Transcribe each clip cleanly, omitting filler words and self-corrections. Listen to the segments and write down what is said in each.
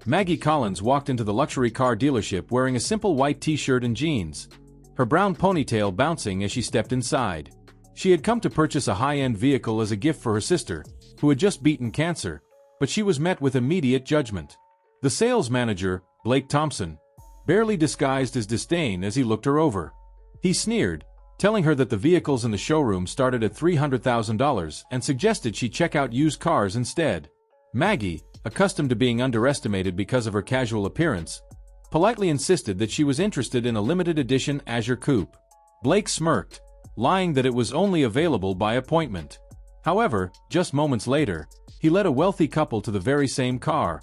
Maggie Collins walked into the luxury car dealership wearing a simple white t-shirt and jeans, her brown ponytail bouncing as she stepped inside. She had come to purchase a high-end vehicle as a gift for her sister, who had just beaten cancer, but she was met with immediate judgment. The sales manager, Blake Thompson, barely disguised his disdain as he looked her over. He sneered, telling her that the vehicles in the showroom started at $300,000 and suggested she check out used cars instead. Maggie, accustomed to being underestimated because of her casual appearance, politely insisted that she was interested in a limited edition Azure Coupe. Blake smirked, lying that it was only available by appointment. However, just moments later, he led a wealthy couple to the very same car,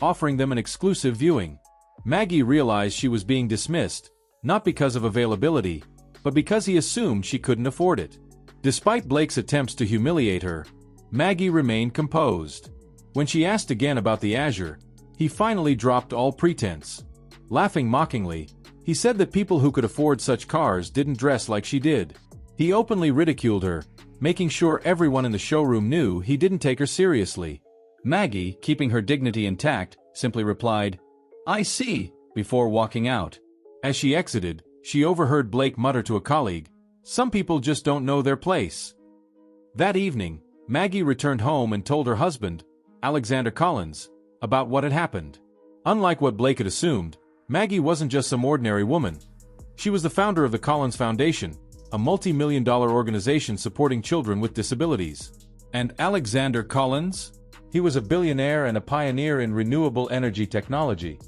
offering them an exclusive viewing. Maggie realized she was being dismissed, not because of availability, but because he assumed she couldn't afford it. Despite Blake's attempts to humiliate her, Maggie remained composed. When she asked again about the Azure, he finally dropped all pretense. Laughing mockingly, he said that people who could afford such cars didn't dress like she did. He openly ridiculed her, making sure everyone in the showroom knew he didn't take her seriously. Maggie, keeping her dignity intact, simply replied, "I see," before walking out. As she exited, she overheard Blake mutter to a colleague, "Some people just don't know their place." That evening, Maggie returned home and told her husband, Alexander Collins, about what had happened. Unlike what Blake had assumed, Maggie wasn't just some ordinary woman. She was the founder of the Collins Foundation, a multi-million-dollar organization supporting children with disabilities. And Alexander Collins? He was a billionaire and a pioneer in renewable energy technology.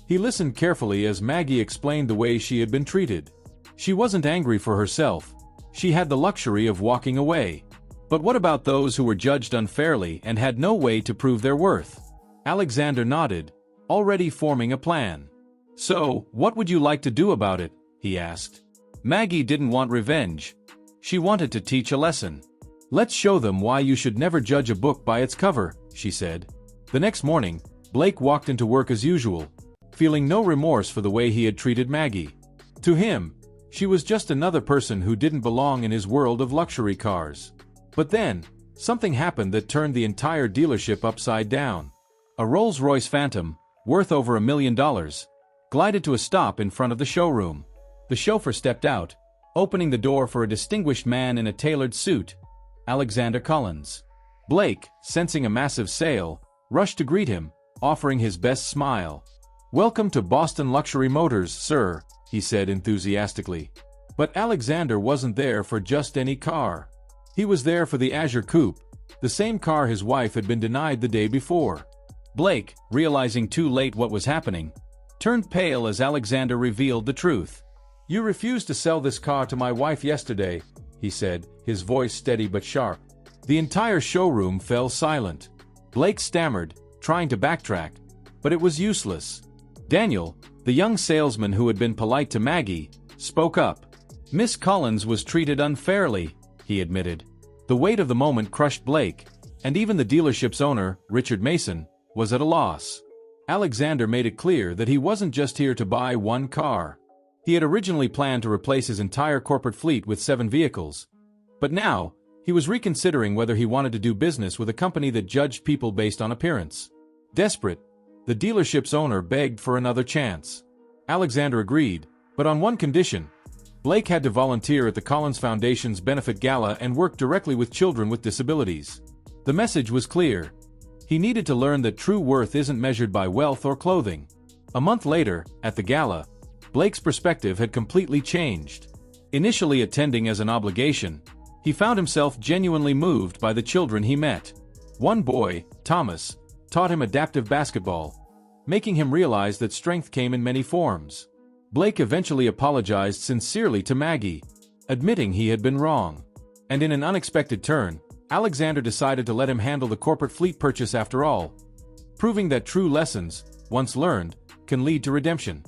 He listened carefully as Maggie explained the way she had been treated. She wasn't angry for herself. She had the luxury of walking away. But what about those who were judged unfairly and had no way to prove their worth? Alexander nodded, already forming a plan. "So, what would you like to do about it?" he asked. Maggie didn't want revenge. She wanted to teach a lesson. "Let's show them why you should never judge a book by its cover," she said. The next morning, Blake walked into work as usual, feeling no remorse for the way he had treated Maggie. To him, she was just another person who didn't belong in his world of luxury cars. But then, something happened that turned the entire dealership upside down. A Rolls-Royce Phantom, worth over $1 million, glided to a stop in front of the showroom. The chauffeur stepped out, opening the door for a distinguished man in a tailored suit, Alexander Collins. Blake, sensing a massive sale, rushed to greet him, offering his best smile. "Welcome to Boston Luxury Motors, sir," he said enthusiastically. But Alexander wasn't there for just any car. He was there for the Azure Coupe, the same car his wife had been denied the day before. Blake, realizing too late what was happening, turned pale as Alexander revealed the truth. "You refused to sell this car to my wife yesterday," he said, his voice steady but sharp. The entire showroom fell silent. Blake stammered, trying to backtrack, but it was useless. Daniel, the young salesman who had been polite to Maggie, spoke up. "Miss Collins was treated unfairly," he admitted. The weight of the moment crushed Blake, and even the dealership's owner, Richard Mason, was at a loss. Alexander made it clear that he wasn't just here to buy one car. He had originally planned to replace his entire corporate fleet with 7 vehicles. But now, he was reconsidering whether he wanted to do business with a company that judged people based on appearance. Desperate, the dealership's owner begged for another chance. Alexander agreed, but on one condition. Blake had to volunteer at the Collins Foundation's benefit gala and work directly with children with disabilities. The message was clear. He needed to learn that true worth isn't measured by wealth or clothing. A month later, at the gala, Blake's perspective had completely changed. Initially attending as an obligation, he found himself genuinely moved by the children he met. One boy, Thomas, taught him adaptive basketball, making him realize that strength came in many forms. Blake eventually apologized sincerely to Maggie, admitting he had been wrong. And in an unexpected turn, Alexander decided to let him handle the corporate fleet purchase after all, proving that true lessons, once learned, can lead to redemption.